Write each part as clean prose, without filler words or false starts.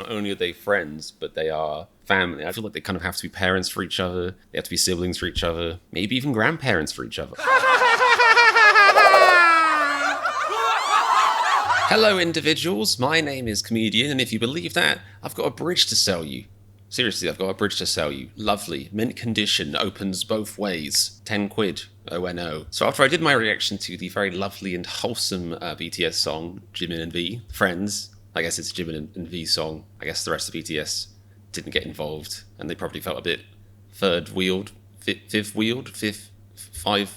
not only are they friends, but they are family. I feel like they kind of have to be parents for each other. They have to be siblings for each other. Maybe even grandparents for each other. Hello, individuals. My name is Comedian, and if you believe that, I've got a bridge to sell you. Seriously, I've got a bridge to sell you. Lovely. Mint condition. Opens both ways. 10 quid. ONO. So after I did my reaction to the very lovely and wholesome BTS song, Jimin and V, Friends, I guess it's Jimin and V's song. I guess the rest of BTS didn't get involved, and they probably felt a bit five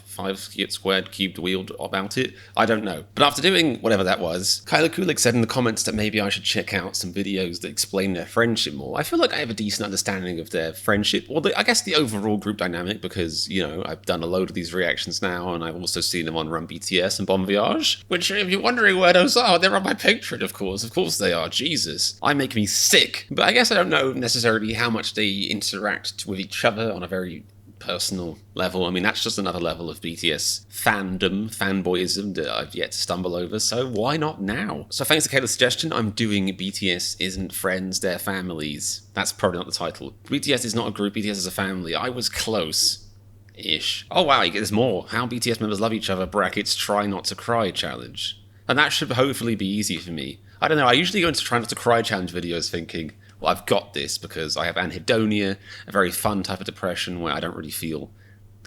squared cubed wheeled about it. I don't know. But after doing whatever that was, Kyla Kulik said in the comments that maybe I should check out some videos that explain their friendship more. I feel like I have a decent understanding of their friendship, or I guess the overall group dynamic, because, you know, I've done a load of these reactions now, and I've also seen them on Run BTS and Bon Voyage, which, if you're wondering where those are, they're on my Patreon, of course. Of course they are. Jesus. I make me sick. But I guess I don't know necessarily how much they interact with each other on a very personal level. I mean, that's just another level of BTS fandom, fanboyism that I've yet to stumble over, so why not now? So thanks to Kayla's suggestion, I'm doing BTS Isn't Friends, They're Families. That's probably not the title. BTS is not a group, BTS is a family. I was close-ish. Oh wow, there's more. How BTS members love each other, brackets, try not to cry challenge. And that should hopefully be easy for me. I don't know, I usually go into try not to cry challenge videos thinking, well, I've got this because I have anhedonia, a very fun type of depression where I don't really feel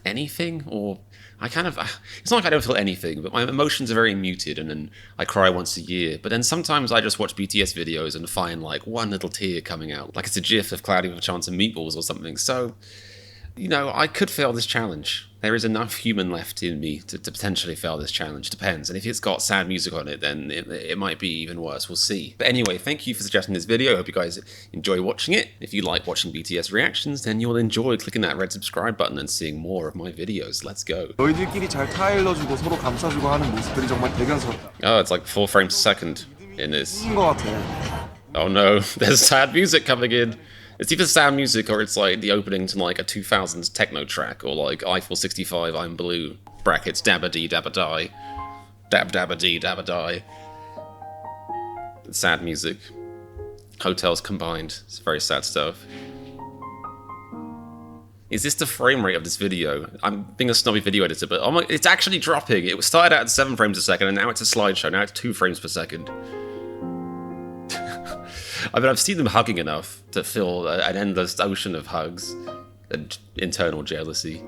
anything, or it's not like I don't feel anything, but my emotions are very muted, and then I cry once a year. But then sometimes I just watch BTS videos and find like one little tear coming out, like it's a gif of Cloudy with a Chance of Meatballs or something. So, you know, I could fail this challenge. There is enough human left in me to potentially fail this challenge. Depends. And if it's got sad music on it, then it might be even worse. We'll see. But anyway, thank you for suggesting this video. I hope you guys enjoy watching it. If you like watching BTS reactions, then you'll enjoy clicking that red subscribe button and seeing more of my videos. Let's go. 너희들끼리 잘 타일러주고 서로 감싸주고 하는 모습들이 정말 대견스럽다. Oh, it's like 4 frames a second in this. 것 같아. Oh no, there's sad music coming in. It's either sad music or it's like the opening to like a 2000s techno track, or like Eiffel 65 I'm Blue, brackets dabba-dee dabba-die, dab-dabba-dee dabba-die. Sad music. Hotels combined. It's very sad stuff. Is this the frame rate of this video? I'm being a snobby video editor, but oh my, it's actually dropping. It started out at 7 frames a second, and now it's a slideshow. Now it's 2 frames per second. I mean, I've seen them hugging enough to fill an endless ocean of hugs and internal jealousy.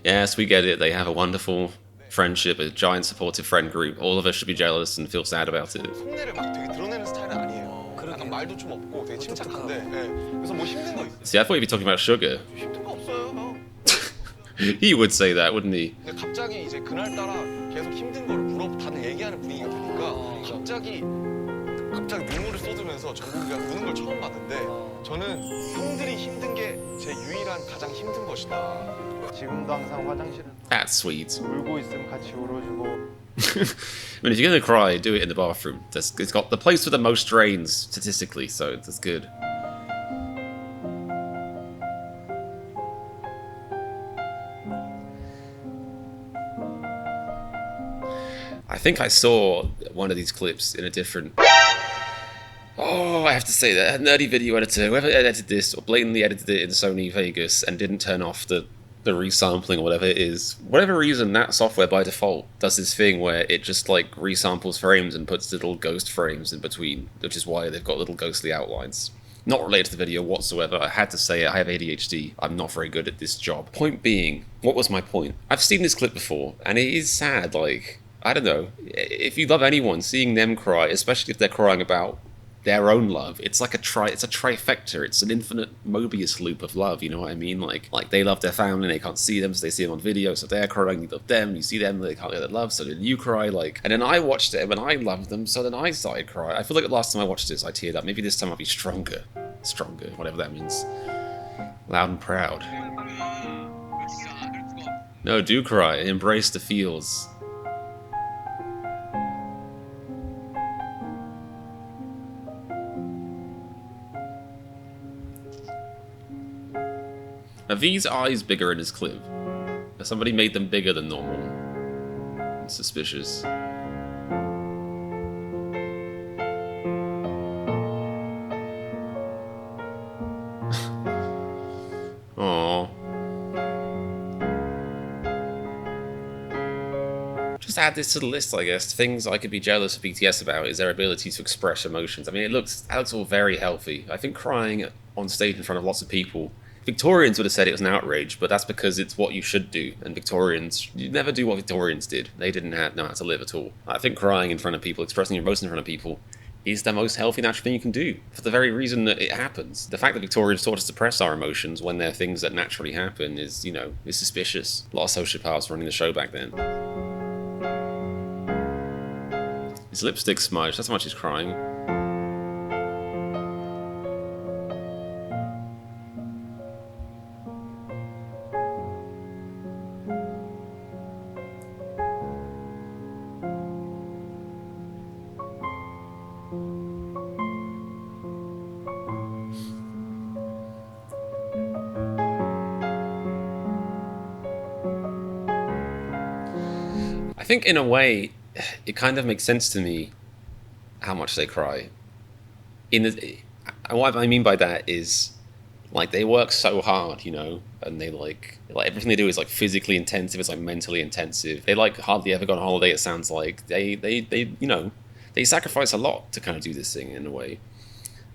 Yes, we get it. They have a wonderful friendship, a giant supportive friend group. All of us should be jealous and feel sad about it. See, I thought you'd be talking about Sugar. He would say that, wouldn't he? 갑자기 이제 그날따라 계속 힘든 거를 물어다는 얘기하는 분위기가 되니까 갑자기 눈물을 쏟으면서 정국이가 우는 걸 처음 봤는데 저는 형들이 힘든 게 제 유일한 가장 힘든 것이다. 지금도 항상 화장실은 That's sweet. 울고 있으면 같이 울어주고. I mean, if you're gonna cry, do it in the bathroom. It's got the place with the most drains statistically, so that's good. I think I saw one of these clips in a different... Oh, I have to say that nerdy video editor, whoever edited this or blatantly edited it in Sony Vegas and didn't turn off the resampling or whatever it is, whatever reason, that software by default does this thing where it just like resamples frames and puts little ghost frames in between, which is why they've got little ghostly outlines. Not related to the video whatsoever. I had to say it. I have ADHD. I'm not very good at this job. Point being, what was my point? I've seen this clip before, and it is sad, like... I don't know, if you love anyone, seeing them cry, especially if they're crying about their own love, it's like it's a trifecta, it's an infinite Mobius loop of love, you know what I mean? Like they love their family, they can't see them, so they see them on video, so they're crying, you love them, you see them, they can't get their love, so then you cry, like... And then I watched it, and I loved them, so then I started crying. I feel like the last time I watched this, I teared up. Maybe this time I'll be stronger. Stronger, whatever that means. Loud and proud. No, do cry, embrace the feels. Are these eyes bigger in this clip? Somebody made them bigger than normal. It's suspicious. Just add this to the list, I guess. Things I could be jealous of BTS about is their ability to express emotions. I mean, that looks all very healthy. I think crying on stage in front of lots of people, Victorians would have said it was an outrage, but that's because it's what you should do. And Victorians, you never do what Victorians did. They didn't know how to live at all. I think crying in front of people, expressing your emotions in front of people, is the most healthy, natural thing you can do, for the very reason that it happens. The fact that Victorians taught us to suppress our emotions when they're things that naturally happen is, is suspicious. A lot of sociopaths running the show back then. His lipstick smudged, that's how much he's crying. I think in a way, it kind of makes sense to me how much they cry. What I mean by that is, like, they work so hard, and they like everything they do is like physically intensive. It's like mentally intensive. They like hardly ever go on holiday. It sounds like they sacrifice a lot to kind of do this thing in a way.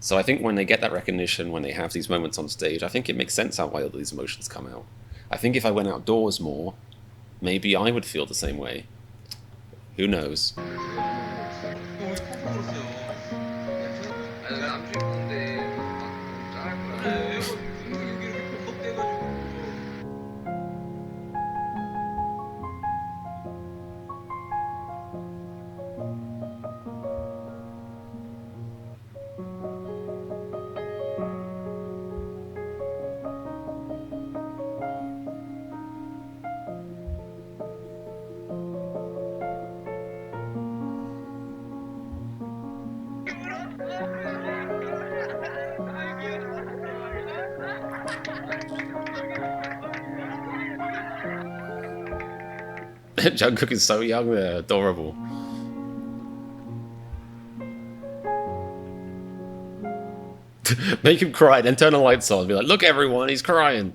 So I think when they get that recognition, when they have these moments on stage, I think it makes sense how well these emotions come out. I think if I went outdoors more, maybe I would feel the same way. Who knows? Jungkook is so young there, adorable. Make him cry, then turn the lights on. Be like, look everyone, he's crying.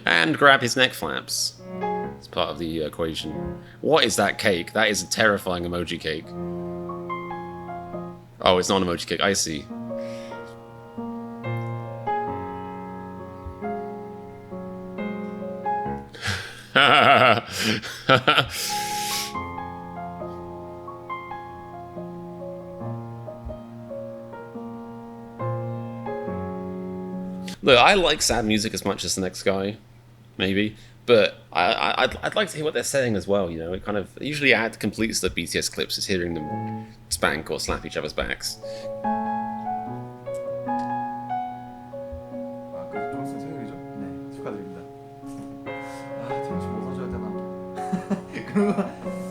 And grab his neck flaps. It's part of the equation. What is that cake? That is a terrifying emoji cake. Oh, it's not an emoji cake. I see. Look, I like sad music as much as the next guy, maybe, but I'd like to hear what they're saying as well. It kind of usually completes the BTS clips is hearing them spank or slap each other's backs. 프랑스 생일이죠? 네, 축하드립니다. 팀치 뭐 사줘야 되나? 그리고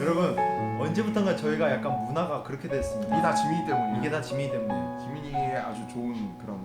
여러분 언제부턴가 저희가 약간 문화가 그렇게 됐습니다. 이게 다 지민이 때문이에요. 이게 다 지민이 때문에. 지민이의 아주 좋은 그런.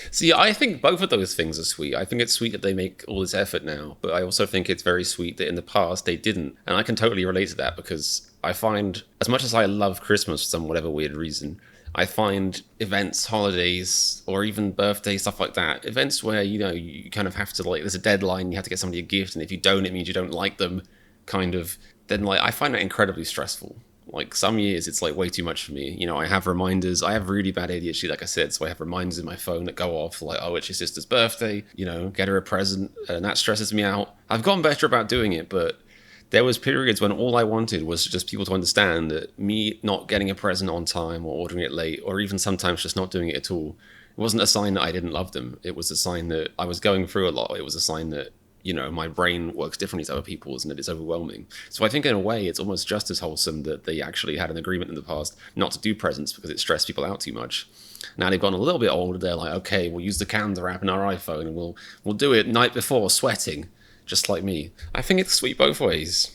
See, I think both of those things are sweet. I think it's sweet that they make all this effort now, but I also think it's very sweet that in the past they didn't. And I can totally relate to that because I find, as much as I love Christmas for some whatever weird reason, I find events, holidays, or even birthdays, stuff like that, events where, you kind of have to, like, there's a deadline, you have to get somebody a gift, and if you don't, it means you don't like them, kind of, then, like, I find that incredibly stressful. Like, some years it's like way too much for me. I have reminders. I have really bad ADHD, like I said, so I have reminders in my phone that go off, like, oh, it's your sister's birthday, get her a present, and that stresses me out. I've gotten better about doing it, but there was periods when all I wanted was just people to understand that me not getting a present on time or ordering it late, or even sometimes just not doing it at all, it wasn't a sign that I didn't love them. It was a sign that I was going through a lot. It was a sign that my brain works differently to other people's and that it's overwhelming. So I think in a way it's almost just as wholesome that they actually had an agreement in the past not to do presents because it stressed people out too much. Now they've gotten a little bit older, they're like, okay, we'll use the calendar app in our iPhone and we'll do it night before, sweating, just like me. I think it's sweet both ways.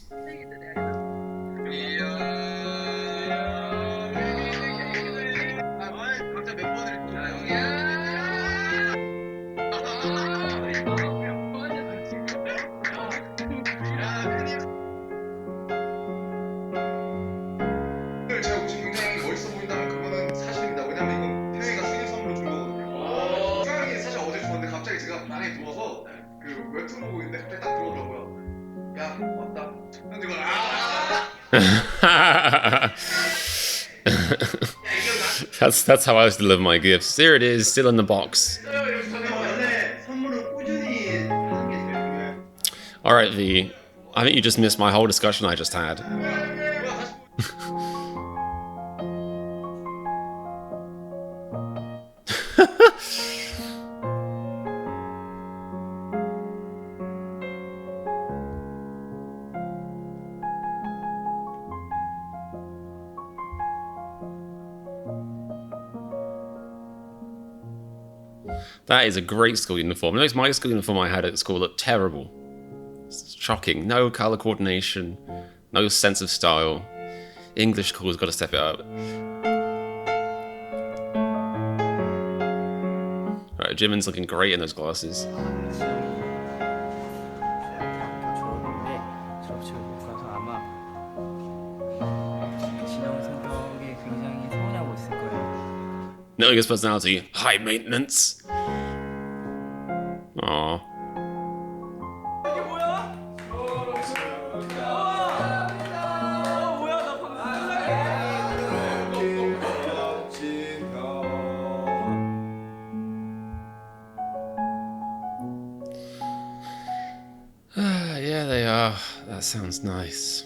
That's how I used to deliver my gifts. Here it is, still in the box. All right, V. I think you just missed my whole discussion I just had. That is a great school uniform. It makes my school uniform I had at school look terrible. It's shocking. No colour coordination, no sense of style. English school's got to step it up. Alright, Jimin's looking great in those glasses. Knowing his personality, high maintenance. Aww. Yeah, they are. That sounds nice.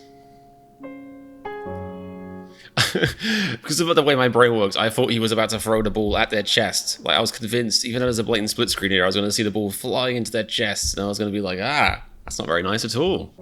Because of the way my brain works, I thought he was about to throw the ball at their chest. Like, I was convinced, even though there's a blatant split screen here, I was going to see the ball flying into their chest, and I was going to be like, ah, that's not very nice at all.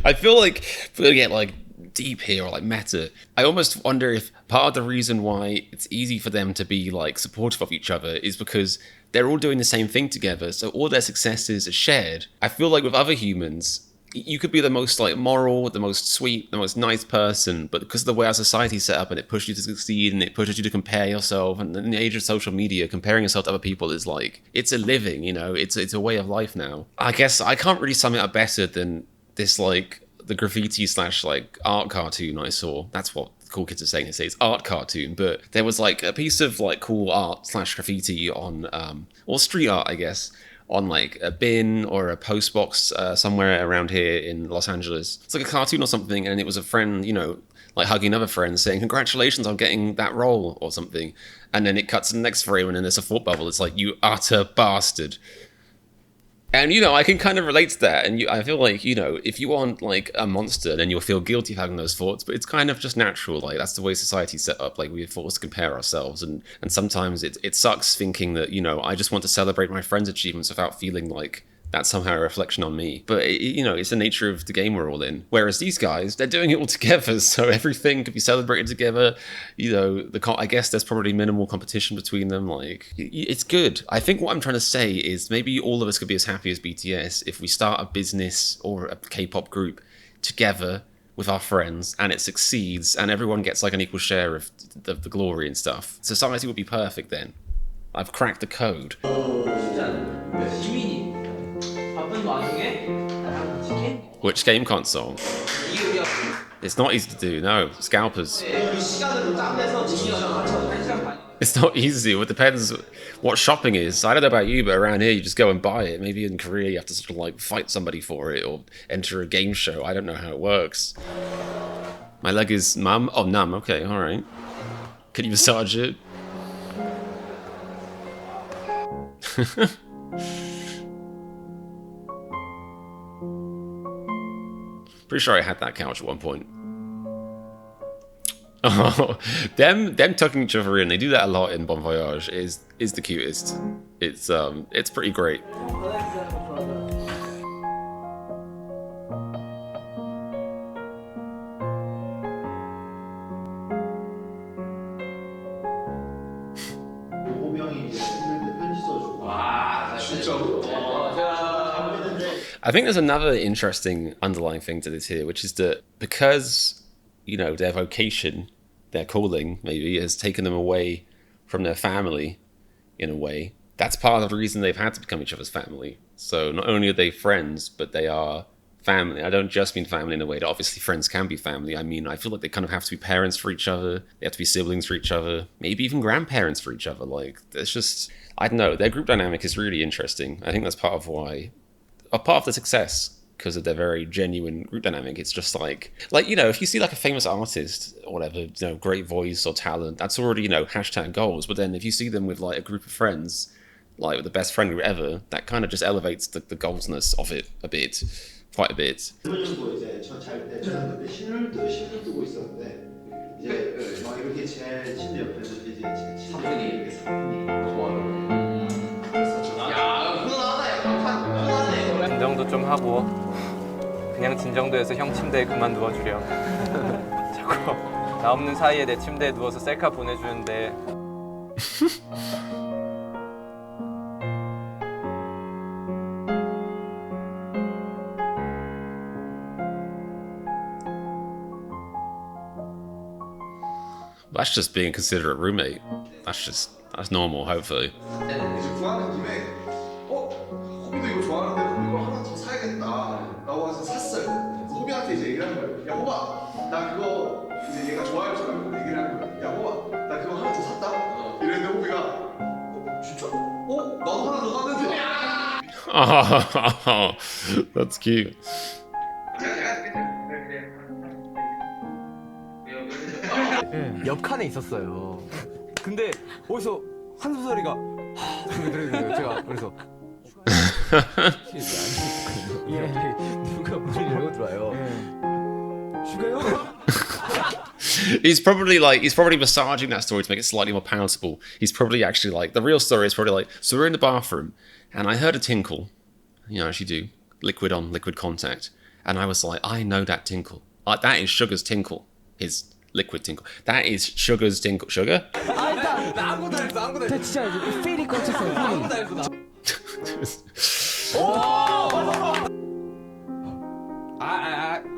I feel like, if we get like deep here or like meta, I almost wonder if part of the reason why it's easy for them to be like supportive of each other is because they're all doing the same thing together, so all their successes are shared. I feel like with other humans, you could be the most like moral, the most sweet, the most nice person, but because of the way our society's set up and it pushes you to succeed and it pushes you to compare yourself, and in the age of social media, comparing yourself to other people is like, it's a living, you know, it's a way of life now. I guess I can't really sum it up better than this, like, the graffiti / like art cartoon I saw. That's what cool kids are saying. They say it's art cartoon, but there was like a piece of like cool art / graffiti on, or street art, I guess, on like a bin or a post box somewhere around here in Los Angeles. It's like a cartoon or something, and it was a friend, you know, like hugging another friend saying, congratulations on getting that role or something. And then it cuts to the next frame and then there's a thought bubble. It's like, you utter bastard. And, you know, I can kind of relate to that. And I feel like, you know, if you aren't like a monster, then you'll feel guilty for having those thoughts. But it's kind of just natural. Like, that's the way society's set up. Like, we're forced to compare ourselves. And sometimes it sucks thinking that, you know, I just want to celebrate my friends' achievements without feeling like that's somehow a reflection on me. But, you know, it's the nature of the game we're all in. Whereas these guys, they're doing it all together, so everything could be celebrated together. You know, I guess there's probably minimal competition between them. Like, it's good. I think what I'm trying to say is maybe all of us could be as happy as BTS if we start a business or a K-pop group together with our friends, and it succeeds, and everyone gets like an equal share of the glory and stuff. Society would be perfect then. I've cracked the code. Which game console? It's not easy to do, no. Scalpers. It's not easy. It depends what shopping is. I don't know about you, but around here you just go and buy it. Maybe in Korea you have to sort of like fight somebody for it or enter a game show. I don't know how it works. My leg is numb. Oh, numb. Okay, all right. Can you massage it? Pretty sure I had that couch at one point. Oh, them tucking each other in, they do that a lot in Bon Voyage, is the cutest. It's pretty great. I think there's another interesting underlying thing to this here, which is that because, you know, their vocation, their calling, maybe, has taken them away from their family, in a way, that's part of the reason they've had to become each other's family. So not only are they friends, but they are family, I don't just mean family in a way that obviously friends can be family. I mean, I feel like they kind of have to be parents for each other. They have to be siblings for each other. Maybe even grandparents for each other. Like, it's just, I don't know. Their group dynamic is really interesting. I think that's part of why, a part of the success, because of their very genuine group dynamic. It's just like, you know, if you see like a famous artist or whatever, you know, great voice or talent, that's already, you know, hashtag goals. But then if you see them with like a group of friends, like the best friend group ever, that kind of just elevates the goalsness of it a bit, quite a bit. 정도 이제 저잘 때 저는 그때 신을 뜨고 있었는데 이제 막 이렇게 제 침대 옆에서 이제 제 사분이 이렇게 사분이 좋아요. 그랬었죠. 야 훈훈하다 약간 훈훈하네. 진정도 좀 하고 그냥 진정도에서 형 침대에 그만 누워주렴. 자꾸 나 없는 사이에 내 침대에 누워서 셀카 보내주는데. That's just being a considerate roommate. That's normal, hopefully. 이제 구하는 김에 호비도 이거 좋아하는데 이걸 하나 더 사야겠다 라고 해서 샀어요. 호비한테 이제 얘기를 하는 거예요. 야 호바 나 그거 이제 얘가 좋아할 줄 알고 얘기를 하는 거예요. 야 호바 나 그거 하나 더 샀다. 이랬는데 호비가 진짜? 나도 하나 더 샀는데. Oh, that's cute. 옆 칸에 있었어요. 근데 어디서 한숨 소리가 그래 제가 그래서 누가 문을 열고 들어와요. 슈가요? He's probably massaging that story to make it slightly more palatable. He's probably actually like, the real story is probably like, so we're in the bathroom and I heard a tinkle, you know, as you do, liquid on liquid contact, and I was like, I know that tinkle. That is Sugar's tinkle. His liquid tinkle. That is Sugar's tinkle. Sugar? 나 아무도 안 했어. 진짜 이제 필이 꽂혔어요. 아무도 안 했어.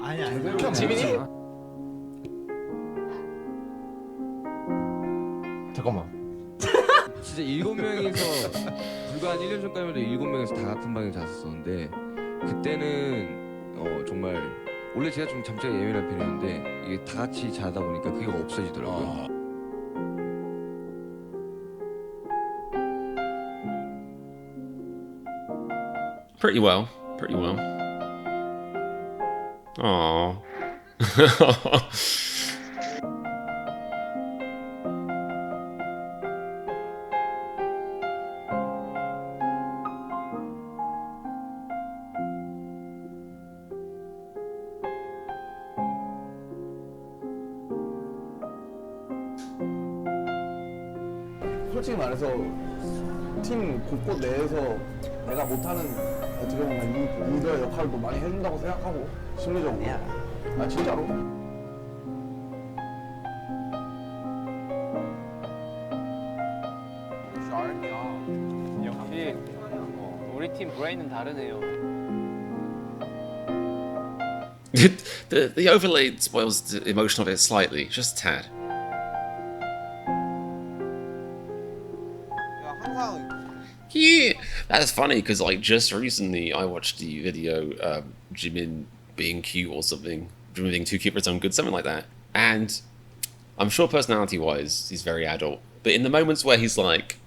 아니 지민이? 잠깐만. 진짜 7명이서 불과 한 1년 전까지만 해도 7명이서 다 같은 방에 잤었는데 그때는 정말 원래 제가 좀 잠자기 예민한 편이었는데 이게 다 같이 자다 보니까 그게 없어지더라고요. Pretty well. Aww. 솔직히 말해서 팀 곳곳 내에서 내가 못하는 어떻게 보면 리더의 역할도 많이 해준다고 생각하고 심리적으로 아 진짜로 역시 우리 팀 브레인은 다르네요. The overlay spoils the emotion of it slightly, just a tad. Yeah, that's funny because like just recently I watched the video Jimin being cute or something, Jimin being too cute for its own good, something like that. And I'm sure personality-wise he's very adult, but in the moments where he's like,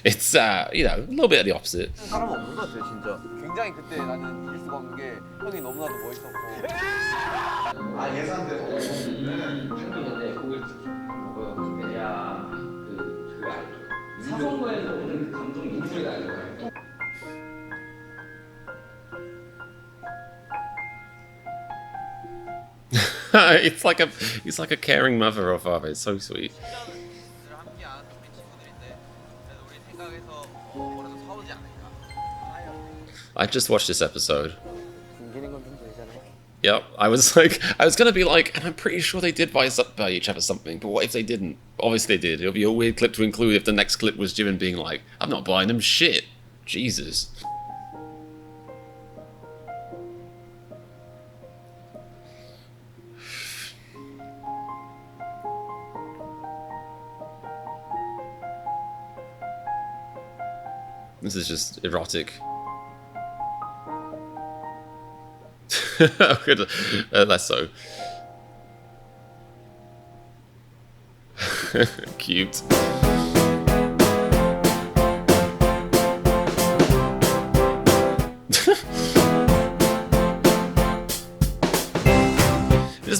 it's you know, a little bit of the opposite. 사람 없는 것 같아요, 진짜. 굉장히 그때 나는 이길 수가 없는 게 형이 너무나도 멋있었고. 아 예상대로. 근데 거기 뭐고요? 코미디아 그 알죠? 사성어에서 오는 그 감정 인물이 나는 거예요. He's like a caring mother or father. It's so sweet. I just watched this episode. Yep, I was gonna be like, and I'm pretty sure they did buy each other something, but what if they didn't? Obviously they did. It would be a weird clip to include if the next clip was Jimin being like, I'm not buying them shit. Jesus. This is just erotic. Good. Less so. Cute.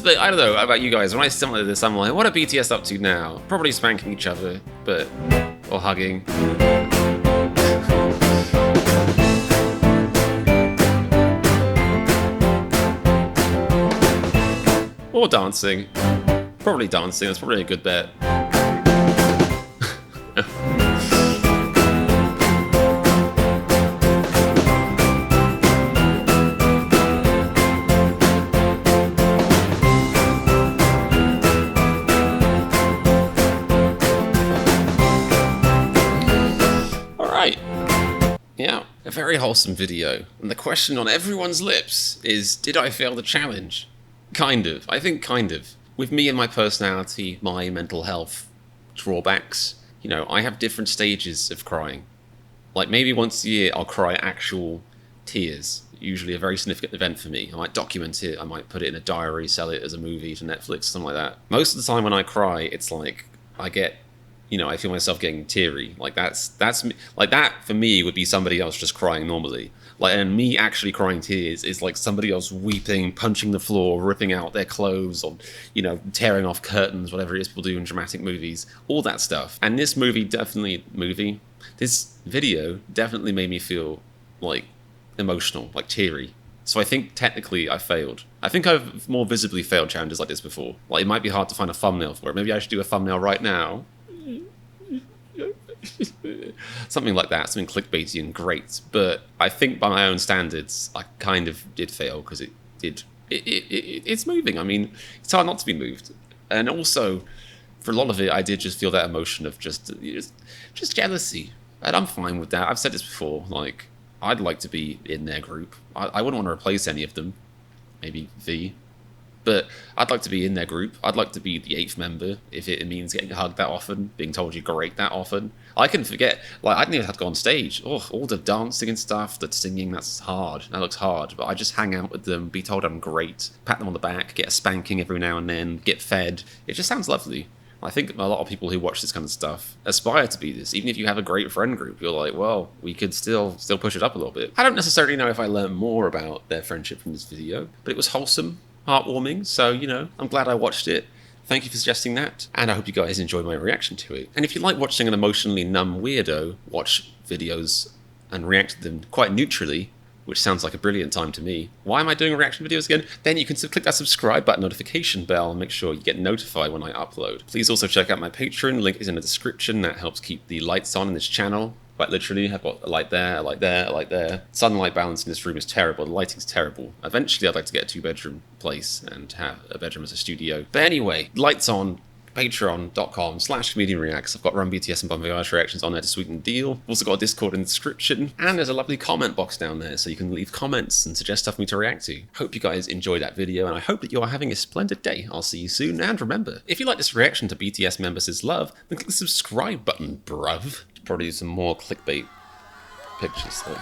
But I don't know about you guys. When I see something like this, I'm like, what are BTS up to now? Probably spanking each other, but or hugging. Or dancing. Probably dancing. That's probably a good bet. Yeah, a very wholesome video. And the question on everyone's lips is, did I fail the challenge? Kind of. I think kind of. With me and my personality, my mental health drawbacks, you know, I have different stages of crying. Like maybe once a year I'll cry actual tears. Usually a very significant event for me. I might document it, I might put it in a diary, sell it as a movie to Netflix, something like that. Most of the time when I cry, it's like I get, you know, I feel myself getting teary. Like that's me. Like that for me would be somebody else just crying normally. Like, and me actually crying tears is like somebody else weeping, punching the floor, ripping out their clothes, or, you know, tearing off curtains, whatever it is people do in dramatic movies, all that stuff. And this video definitely made me feel like emotional, like teary. So I think technically I failed. I think I've more visibly failed challenges like this before. Like it might be hard to find a thumbnail for it. Maybe I should do a thumbnail right now. Something like that, something clickbaity and great. But I think by my own standards, I kind of did fail because it's moving. I mean, it's hard not to be moved. And also, for a lot of it, I did just feel that emotion of just jealousy. And I'm fine with that. I've said this before, like, I'd like to be in their group. I wouldn't want to replace any of them. Maybe V. But I'd like to be in their group. I'd like to be the 8th member if it means getting hugged that often, being told you're great that often. I can forget, like, I didn't even have to go on stage. Oh, all the dancing and stuff, the singing, that's hard. That looks hard. But I just hang out with them, be told I'm great, pat them on the back, get a spanking every now and then, get fed. It just sounds lovely. I think a lot of people who watch this kind of stuff aspire to be this. Even if you have a great friend group, you're like, well, we could still push it up a little bit. I don't necessarily know if I learned more about their friendship from this video, but it was wholesome, heartwarming, so, you know, I'm glad I watched it. Thank you for suggesting that, and I hope you guys enjoyed my reaction to it. And if you like watching an emotionally numb weirdo watch videos and react to them quite neutrally, which sounds like a brilliant time to me, why am I doing reaction videos again? Then you can click that subscribe button, notification bell, and make sure you get notified when I upload. Please also check out my Patreon, link is in the description. That helps keep the lights on in this channel. Quite literally, I've got a light there, a light there, a light there. Sunlight balance in this room is terrible, the lighting's terrible. Eventually I'd like to get a 2-bedroom place and have a bedroom as a studio. But anyway, lights on, patreon.com/ComedianReacts. I've got Run BTS and Bon Voyage reactions on there to sweeten the deal. I've also got a Discord in the description, and there's a lovely comment box down there so you can leave comments and suggest stuff for me to react to. Hope you guys enjoyed that video, and I hope that you are having a splendid day. I'll see you soon, and remember, if you like this reaction to BTS Members Is Love, then click the subscribe button, bruv. Probably do some more clickbait pictures though.